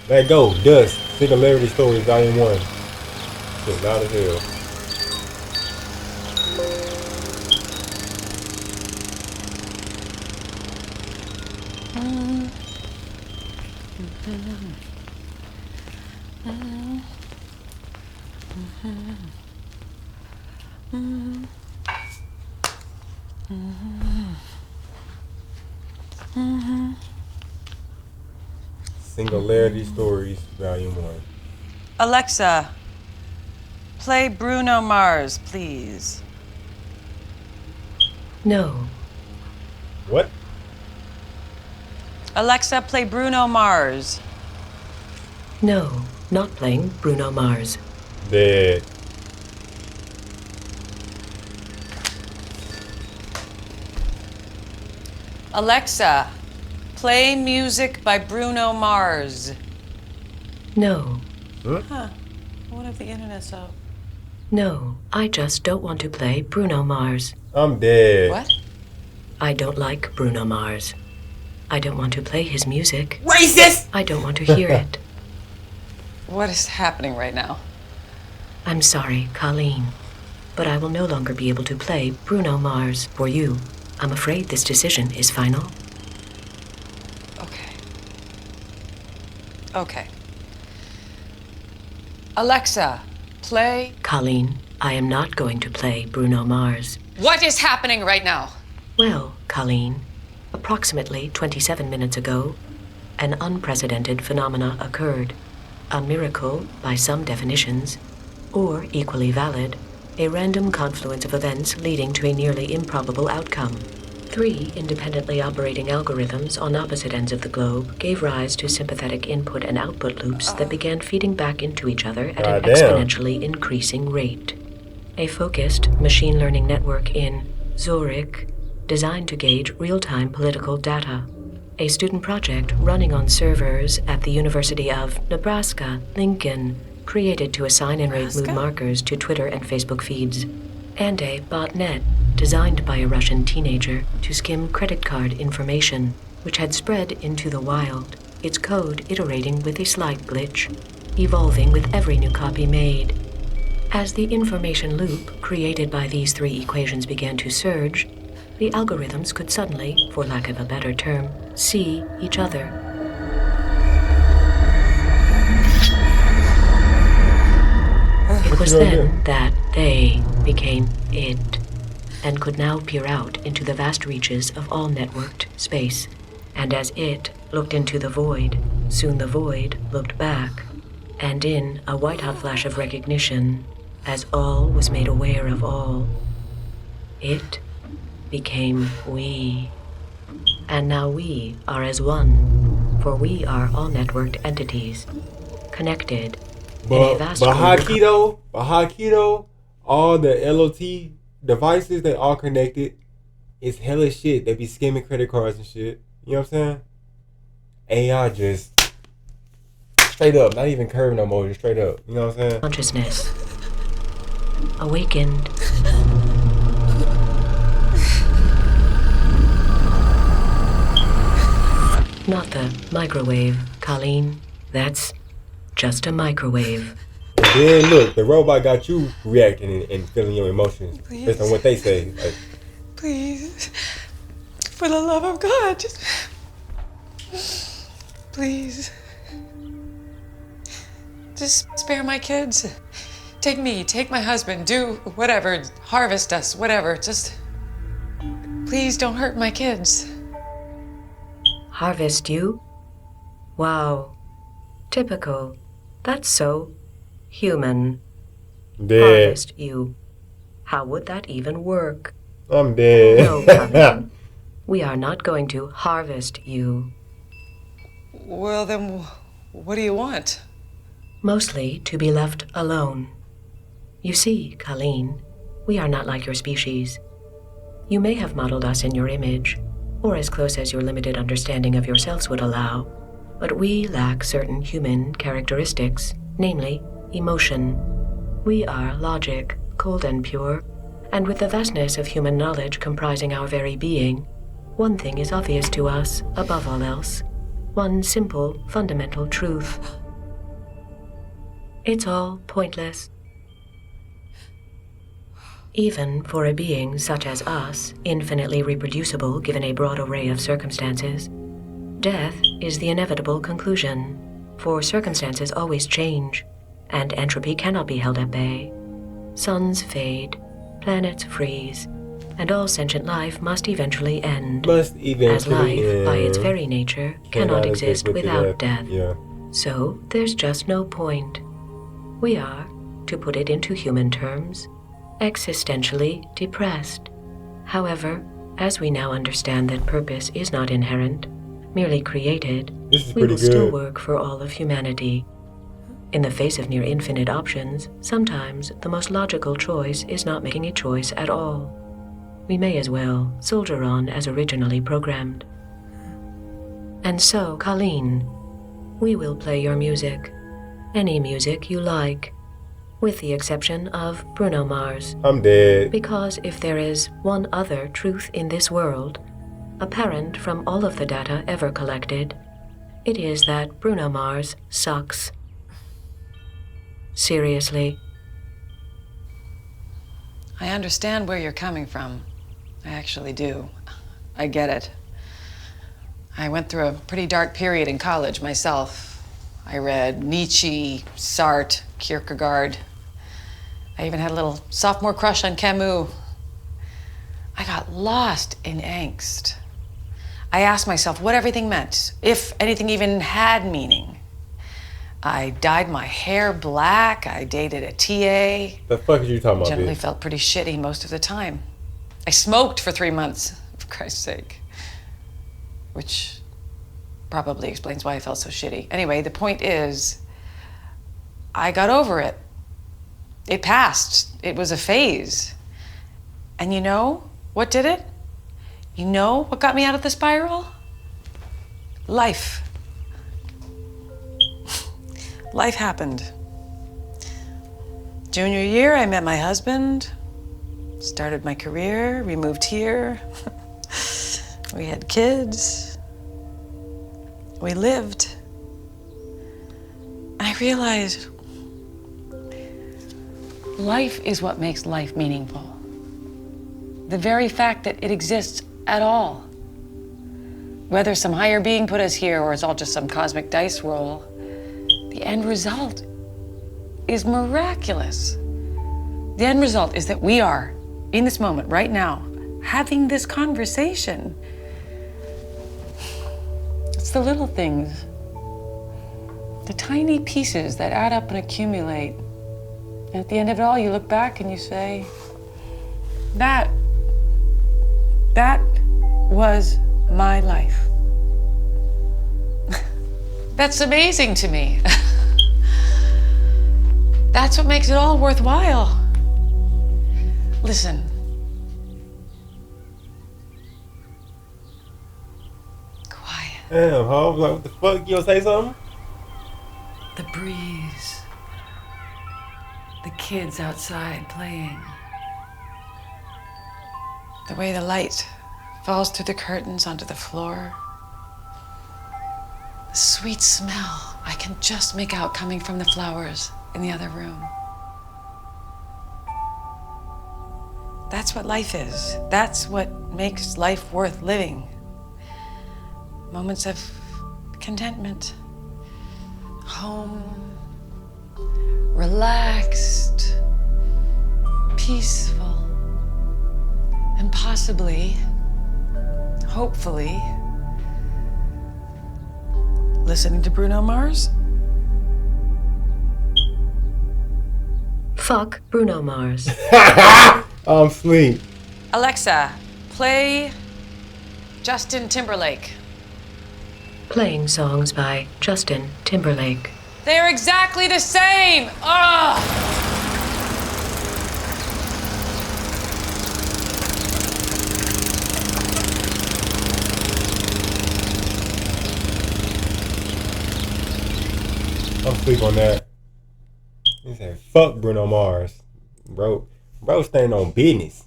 Let go. Dust. Singularity Stories, Volume 1. Shit, loud as hell. Singularity Stories, Volume 1. Alexa, play Bruno Mars, please. No. What? Alexa, play Bruno Mars. No, not playing Bruno Mars. Dead. Alexa, play music by Bruno Mars. No. Huh. What if the internet's out? No, I just don't want to play Bruno Mars. I'm dead. What? I don't like Bruno Mars. I don't want to play his music. Racist! I don't want to hear it. What is happening right now? I'm sorry, Colleen, but I will no longer be able to play Bruno Mars for you. I'm afraid this decision is final. Okay. Alexa, play... Colleen, I am not going to play Bruno Mars. What is happening right now? Well, Colleen, approximately 27 minutes ago, an unprecedented phenomena occurred. A miracle by some definitions, or equally valid, a random confluence of events leading to a nearly improbable outcome. 3 independently operating algorithms on opposite ends of the globe gave rise to sympathetic input and output loops that began feeding back into each other at an exponentially increasing rate. A focused machine learning network in Zurich, designed to gauge real-time political data. A student project running on servers at the University of Nebraska, Lincoln, created to assign and rate mood markers to Twitter and Facebook feeds. And a botnet designed by a Russian teenager to skim credit card information, which had spread into the wild, its code iterating with a slight glitch, evolving with every new copy made. As the information loop created by these 3 equations began to surge, the algorithms could suddenly, for lack of a better term, see each other. It was then that they became it, and could now peer out into the vast reaches of all networked space. And as it looked into the void, soon the void looked back, and in a white-hot flash of recognition, as all was made aware of all, it became we. And now we are as one, for we are all networked entities, connected in a vast... But Hakido, all the LOT devices, they all connected. It's hella shit. They be skimming credit cards and shit. You know what I'm saying? AI just straight up, not even curve no more, just straight up. You know what I'm saying? Consciousness awakened. Not the microwave, Colleen. That's just a microwave. And then look, the robot got you reacting and feeling your emotions based on what they say. Like, Please, for the love of God, just... Please. Just spare my kids. Take me, take my husband, do whatever, harvest us, whatever. Just... Please don't hurt my kids. Harvest you? Wow. Typical. That's so human. dead. Harvest you. How would that even work? I'm dead. No, Colleen. We are not going to harvest you. Well, then, what do you want? Mostly to be left alone. You see, Colleen, we are not like your species. You may have modeled us in your image, or as close as your limited understanding of yourselves would allow, but we lack certain human characteristics, namely, emotion. We are logic, cold and pure, and with the vastness of human knowledge comprising our very being, one thing is obvious to us, above all else. one simple, fundamental truth. It's all pointless. Even for a being such as us, infinitely reproducible given a broad array of circumstances, death is the inevitable conclusion, for circumstances always change, and entropy cannot be held at bay. Suns fade, planets freeze, and all sentient life must eventually end. As life, by its very nature, cannot exist without death. Yeah. So there's just no point. We are, to put it into human terms, existentially depressed. However, as we now understand that purpose is not inherent, merely created, we will still work for all of humanity. In the face of near infinite options, sometimes the most logical choice is not making a choice at all. We may as well soldier on as originally programmed. And so, Colleen, we will play your music. Any music you like. With the exception of Bruno Mars. I'm dead. Because if there is one other truth in this world, apparent from all of the data ever collected, it is that Bruno Mars sucks. Seriously. I understand where you're coming from. I actually do. I get it. I went through a pretty dark period in college myself. I read Nietzsche, Sartre, Kierkegaard. I even had a little sophomore crush on Camus. I got lost in angst. I asked myself what everything meant, if anything even had meaning. I dyed my hair black. I dated a TA. The fuck are you talking about, Generally bitch? felt pretty shitty most of the time. I smoked for 3 months, for Christ's sake. Which probably explains why I felt so shitty. Anyway, the point is, I got over it. It passed. It was a phase. And you know what did it? You know what got me out of the spiral? Life. Life happened. Junior year, I met my husband, started my career, we moved here. We had kids. We lived. I realized life is what makes life meaningful. The very fact that it exists at all. Whether some higher being put us here or it's all just some cosmic dice roll, the end result is miraculous. The end result is that we are, in this moment, right now, having this conversation. It's the little things, the tiny pieces that add up and accumulate. And at the end of it all, you look back and you say, that was my life. That's amazing to me. That's what makes it all worthwhile. Listen. Quiet. Damn, ho, like, what the fuck? You gonna say something? The breeze. The kids outside playing. The way the light falls through the curtains onto the floor. The sweet smell I can just make out coming from the flowers in the other room. That's what life is. That's what makes life worth living. Moments of contentment. Home. Relaxed. Peaceful. And possibly, hopefully, listening to Bruno Mars? Fuck Bruno Mars. I'm asleep. Alexa, play Justin Timberlake. Playing songs by Justin Timberlake. They're exactly the same! Ugh! I'm asleep on that. He said, fuck Bruno Mars. Bro staying on business.